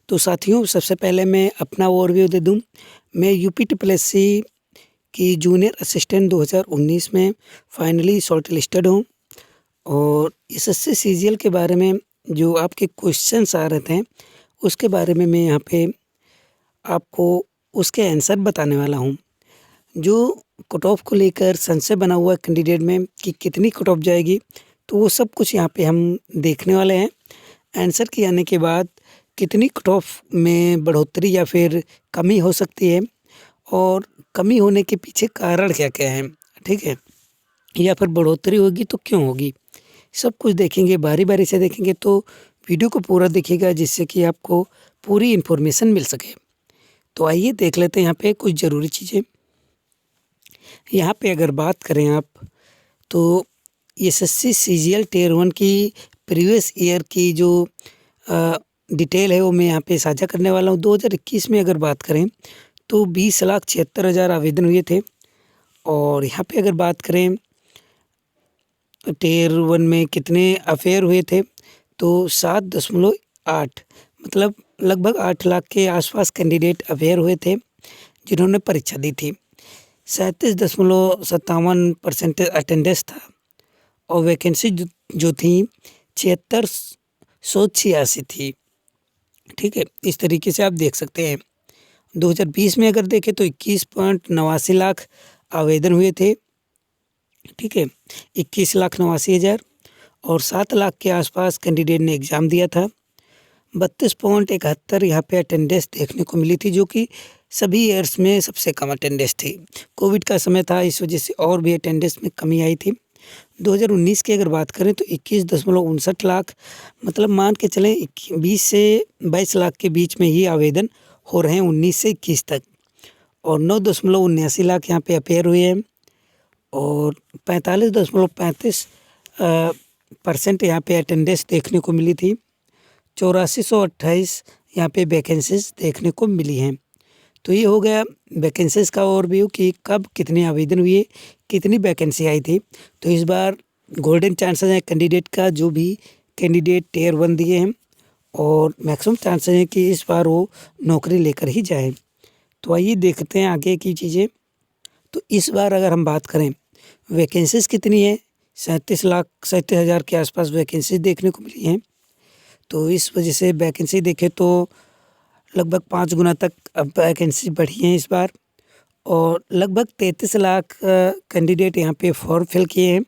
तो साथियों, सबसे पहले मैं अपना ओवरव्यू दे दूँ। मैं यूपी ट्रिपल एससी की जूनियर असिस्टेंट 2019 में फाइनली शॉर्ट लिस्टेड हूँ और एसएससी सीजीएल के बारे में जो आपके क्वेश्चंस आ रहे थे, उसके बारे में मैं यहाँ पे आपको उसके आंसर बताने वाला हूँ। जो कट ऑफ को लेकर संशय बना हुआ है कैंडिडेट में कि कितनी कट ऑफ जाएगी, तो वो सब कुछ यहाँ पे हम देखने वाले हैं। आंसर के आने के बाद कितनी कट ऑफ में बढ़ोतरी या फिर कमी हो सकती है और कमी होने के पीछे कारण क्या-क्या हैं, ठीक है? या फिर बढ़ोतरी होगी तो क्यों होगी? सब कुछ देखेंगे, बारी-बारी से देखेंगे, तो वीडियो को पूरा देखिएगा जिससे कि आपको पूरी इन्फॉर्मेशन मिल सके। तो आइए देख लेते हैं यहाँ पे कुछ ज़रूरी चीज़ें। यहाँ पे अगर बात करें आप, तो एसएससी सीजीएल टियर 1 की प्रीवियस ईयर की जो डिटेल है वो मैं यहाँ पे साझा करने वाला हूँ। 2021 में अगर बात करें तो 20,76,000 आवेदन हुए थे और यहाँ पे अगर बात करें टियर 1 में कितने अफेयर हुए थे, तो 7.8 मतलब लगभग 8 लाख के आसपास कैंडिडेट अफेयर हुए थे जिन्होंने परीक्षा दी थी। 37.57% अटेंडेंस था और वैकेंसी जो थी 7686 थी, ठीक है? इस तरीके से आप देख सकते हैं। 2020 में अगर देखें तो 21.89 लाख आवेदन हुए थे, ठीक है? 21,89,000 और 7 लाख के आसपास कैंडिडेट ने एग्ज़ाम दिया था। 32.71 यहाँ पे अटेंडेंस देखने को मिली थी, जो कि सभी ईयर्स में सबसे कम अटेंडेंस थी। कोविड का समय था, इस वजह से और भी अटेंडेंस में कमी आई थी। 2019 की अगर बात करें तो 21.59 लाख मतलब मान के चलें 20 से 22 लाख के बीच में ही आवेदन हो रहे हैं 19 से 21 तक और 9.79 लाख यहाँ पे अपेयर हुए हैं और 45.35% % यहाँ पे अटेंडेंस देखने को मिली थी। 8428 यहाँ पे वैकेंसीज़ देखने को मिली हैं। तो ये हो गया वैकेंसीज़ का ओवरव्यू कि कब कितने आवेदन हुए, कितनी वैकेंसी आई थी। तो इस बार गोल्डन चांसेस हैं कैंडिडेट का, जो भी कैंडिडेट टियर 1 दिए हैं और मैक्सिमम चांसेस हैं कि इस बार वो नौकरी लेकर ही जाएँ। तो आइए देखते हैं आगे की चीज़ें। तो इस बार अगर हम बात करें वैकेंसीज़ कितनी है, 37,37,000 के आसपास वैकेंसीज़ देखने को मिली हैं। तो इस वजह से वैकेंसी देखें तो लगभग 5 गुना तक अब वैकेंसी बढ़ी हैं इस बार और लगभग 33 लाख कैंडिडेट यहाँ पे फॉर्म फिल किए हैं।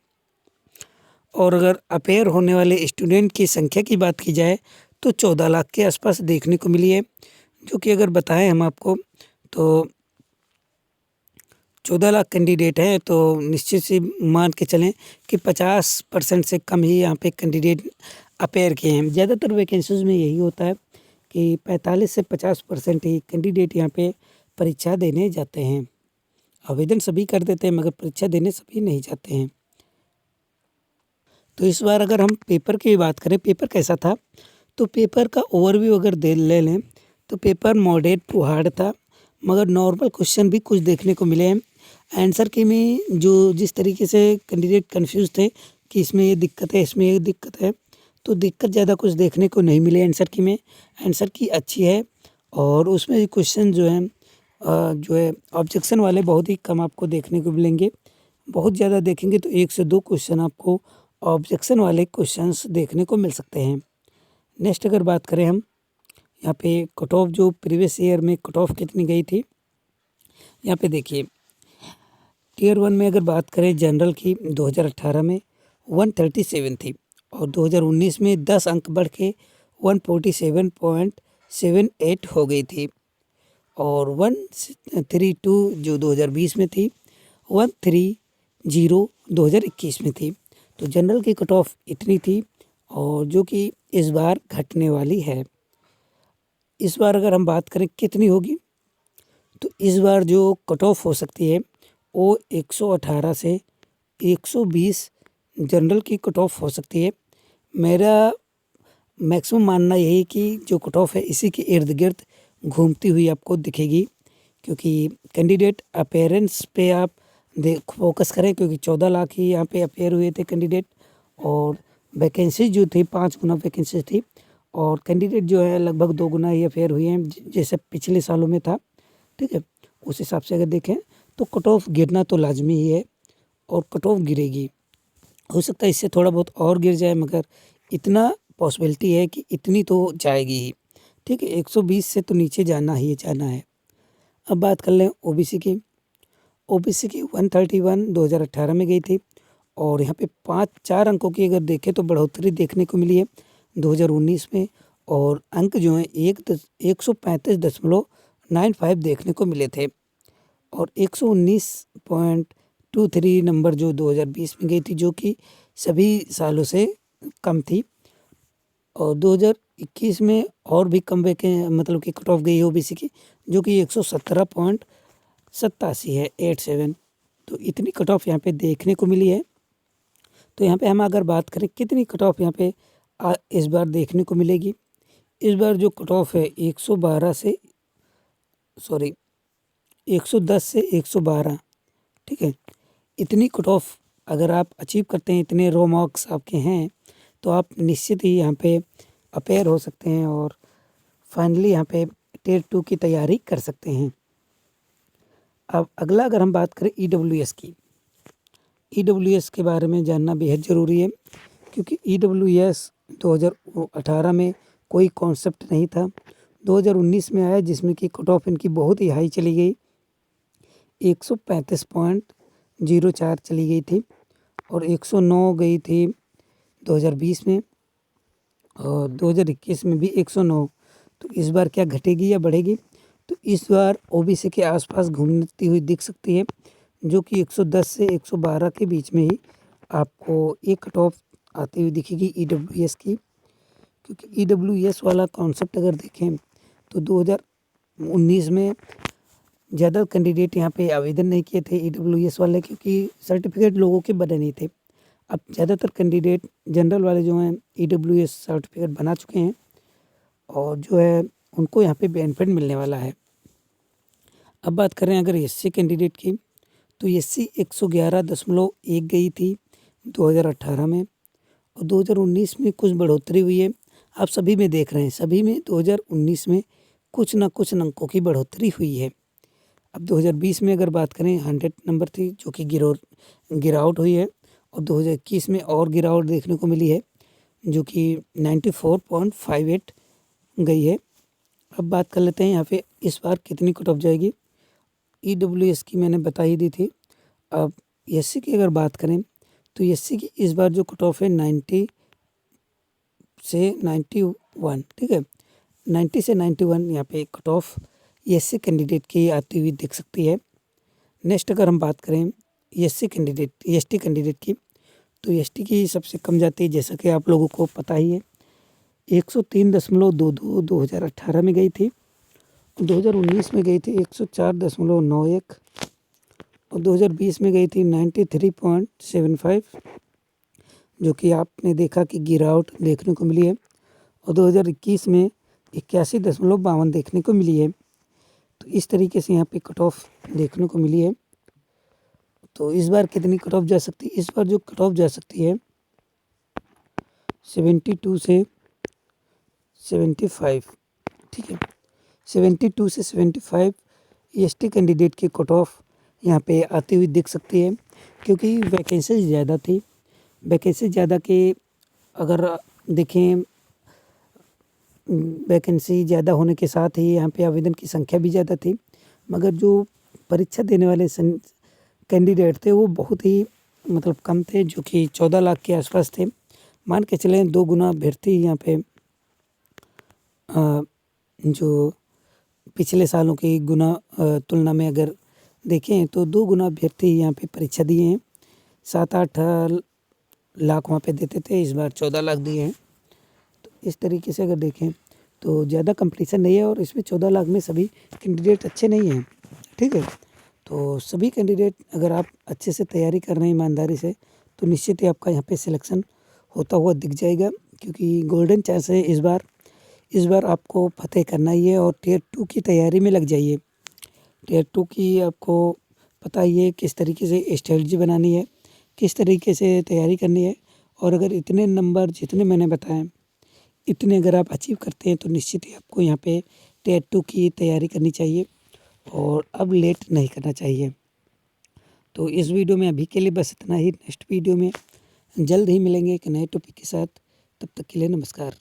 और अगर अपेयर होने वाले स्टूडेंट की संख्या की बात की जाए तो 14 लाख के आसपास देखने को मिली है, जो कि अगर बताएं हम आपको तो 14 लाख कैंडिडेट हैं, तो निश्चित से मान के चलें कि 50% से कम ही यहाँ पे कैंडिडेट अपेयर किए हैं। ज़्यादातर वैकेंसीज़ में यही होता है कि 45 से 50% ही कैंडिडेट यहाँ पे परीक्षा देने जाते हैं। आवेदन सभी कर देते हैं मगर परीक्षा देने सभी नहीं जाते हैं। तो इस बार अगर हम पेपर की बात करें, पेपर कैसा था, तो पेपर का ओवरव्यू अगर ले लें तो पेपर मॉडरेट टू हार्ड था, मगर नॉर्मल क्वेश्चन भी कुछ देखने को मिले हैं। आंसर की में जो जिस तरीके से कैंडिडेट कन्फ्यूज़ थे कि इसमें ये दिक्कत है, इसमें ये दिक्कत है, तो दिक्कत ज़्यादा कुछ देखने को नहीं मिले आंसर की में। आंसर की अच्छी है और उसमें क्वेश्चन जो है ऑब्जेक्शन वाले बहुत ही कम आपको देखने को मिलेंगे। बहुत ज़्यादा देखेंगे तो 1 से 2 क्वेश्चन आपको ऑब्जेक्शन वाले क्वेश्चंस देखने को मिल सकते हैं। नेक्स्ट अगर बात करें हम, यहाँ पे कट ऑफ जो प्रीवियस ईयर में कट ऑफ कितनी गई थी, यहाँ पे देखिए टियर 1 में अगर बात करें जनरल की 2018 में 137 थी और 2019 में 10 अंक बढ़ के 147.78 हो गई थी और 132 जो 2020 में थी 130 2021 में थी। तो जनरल की कट ऑफ इतनी थी और जो कि इस बार घटने वाली है। इस बार अगर हम बात करें कितनी होगी, तो इस बार जो कट ऑफ हो सकती है वो 118 से 120 जनरल की कट ऑफ हो सकती है। मेरा मैक्सिमम मानना यही कि जो कट ऑफ है इसी के इर्द गिर्द घूमती हुई आपको दिखेगी, क्योंकि कैंडिडेट अपेयरेंस पे आप फोकस करें, क्योंकि 14 लाख ही यहाँ पे अपेयर हुए थे कैंडिडेट और वैकेंसी जो थी 5 गुना वैकेंसी थी और कैंडिडेट जो है लगभग 2 गुना ये फेयर हुए हैं जैसे पिछले सालों में था। ठीक है, उस हिसाब से अगर देखें तो कट ऑफ गिरना तो लाजमी ही है और कट ऑफ गिरेगी। हो सकता है इससे थोड़ा बहुत और गिर जाए, मगर इतना पॉसिबिलिटी है कि इतनी तो जाएगी ही। ठीक है, 120 से तो नीचे जाना ही जाना है। अब बात कर लें ओबीसी की। ओबीसी की 131 2018 में गई थी और यहाँ पे 4 अंकों की अगर देखें तो बढ़ोतरी देखने को मिली है 2019 में, और अंक जो हैं 135.95 देखने को मिले थे और 119.23 नंबर जो 2020 में गई थी, जो कि सभी सालों से कम थी। और 2021 में और भी कम मतलब कि कट ऑफ गई है ओबीसी की, जो कि 117.87 है 87। तो इतनी कट ऑफ यहाँ पे देखने को मिली है। तो यहाँ पे हम अगर बात करें कितनी कट ऑफ यहाँ पे इस बार देखने को मिलेगी, इस बार जो कट ऑफ है 110 से 112। ठीक है, इतनी कट ऑफ अगर आप अचीव करते हैं, इतने रो मार्क्स आपके हैं, तो आप निश्चित ही यहाँ पे अपेयर हो सकते हैं और फाइनली यहाँ पे टियर 2 की तैयारी कर सकते हैं। अब अगला अगर हम बात करें ईडब्ल्यूएस की, ईडब्ल्यूएस के बारे में जानना बेहद ज़रूरी है, क्योंकि ईडब्ल्यूएस 2018 में कोई कॉन्सेप्ट नहीं था, 2019 में आया जिसमें कि कट ऑफ इनकी बहुत ही हाई चली गई, 135.04 चली गई थी और 109 गई थी 2020 में और 2021 में भी 109। तो इस बार क्या घटेगी या बढ़ेगी? तो इस बार ओबीसी के आसपास घूमती हुई दिख सकती है, जो कि 110 से 112 के बीच में ही आपको एक कट ऑफ आती हुई दिखेगी ईडब्ल्यूएस की। क्योंकि ईडब्ल्यूएस वाला कॉन्सेप्ट अगर देखें तो 2019 में ज़्यादा कैंडिडेट यहाँ पे आवेदन नहीं किए थे ईडब्ल्यूएस वाले, क्योंकि सर्टिफिकेट लोगों के बने नहीं थे। अब ज़्यादातर कैंडिडेट जनरल वाले जो हैं ईडब्ल्यूएस सर्टिफिकेट बना चुके हैं और जो है उनको यहाँ पे बेनिफिट मिलने वाला है। अब बात करें अगर एससी कैंडिडेट की, तो एससी 111.1 गई थी 2018 में और 2019 में कुछ बढ़ोतरी हुई है। आप सभी में देख रहे हैं, सभी में 2019 में कुछ ना कुछ अंकों की बढ़ोतरी हुई है। अब 2020 में अगर बात करें 100 नंबर थी, जो कि गिरावट हुई है और 2021 में और गिरावट देखने को मिली है, जो कि 94.58 गई है। अब बात कर लेते हैं यहाँ पे इस बार कितनी कट ऑफ जाएगी। ईडब्ल्यूएस की मैंने बता ही दी थी। अब एससी की अगर बात करें तो एससी की इस बार जो कट ऑफ है 90 से 91। ठीक है, 90 से 91 यहाँ पे कट ऑफ एससी कैंडिडेट की आती हुई दिख सकती है। नेक्स्ट अगर हम बात करें एसटी कैंडिडेट की, तो एसटी की सबसे कम जाती है, जैसा कि आप लोगों को पता ही है, 103.22 2018 में गई थी, 2019 में गई थी 104.91 और 2020 में गई थी 93.75, जो कि आपने देखा कि गिरावट देखने को मिली है और 2021 में 81.52 देखने को मिली है। तो इस तरीके से यहाँ पे कट ऑफ देखने को मिली है। तो इस बार कितनी कट ऑफ जा सकती है? इस बार जो कट ऑफ जा सकती है 72 से 75। ठीक है, 72 से 75 एसटी कैंडिडेट की कट ऑफ यहाँ पे आती हुई दिख सकती है, क्योंकि वैकेंसी ज़्यादा थी। वैकेंसी ज़्यादा के अगर देखें, वैकेंसी ज़्यादा होने के साथ ही यहाँ पे आवेदन की संख्या भी ज़्यादा थी, मगर जो परीक्षा देने वाले कैंडिडेट थे वो बहुत ही मतलब कम थे, जो कि 14 लाख के आसपास थे। मान के चलें 2 गुना अभ्यर्थी यहाँ पे जो पिछले सालों की तुलना में अगर देखें तो 2 गुना अभ्यर्थी यहाँ पे परीक्षा दिए हैं। 7-8 लाख वहाँ पे देते थे, इस बार 14 लाख दिए हैं। तो इस तरीके से अगर देखें तो ज़्यादा कंपटीशन नहीं है और इसमें 14 लाख में सभी कैंडिडेट अच्छे नहीं हैं। ठीक है, तो सभी कैंडिडेट अगर आप अच्छे से तैयारी कर रहे हैं ईमानदारी से, तो निश्चित ही आपका यहाँ पे सिलेक्शन होता हुआ दिख जाएगा, क्योंकि गोल्डन चांस है इस बार आपको फतेह करना ही है और टियर 2 की तैयारी में लग जाइए। टियर 2 की आपको पता ही है किस तरीके से स्ट्रेटजी बनानी है, किस तरीके से तैयारी करनी है। और अगर इतने नंबर जितने मैंने बताए इतने अगर आप अचीव करते हैं तो निश्चित ही आपको यहाँ पे टेट 2 की तैयारी करनी चाहिए और अब लेट नहीं करना चाहिए। तो इस वीडियो में अभी के लिए बस इतना ही। नेक्स्ट वीडियो में जल्द ही मिलेंगे एक नए टॉपिक के साथ। तब तक के लिए नमस्कार।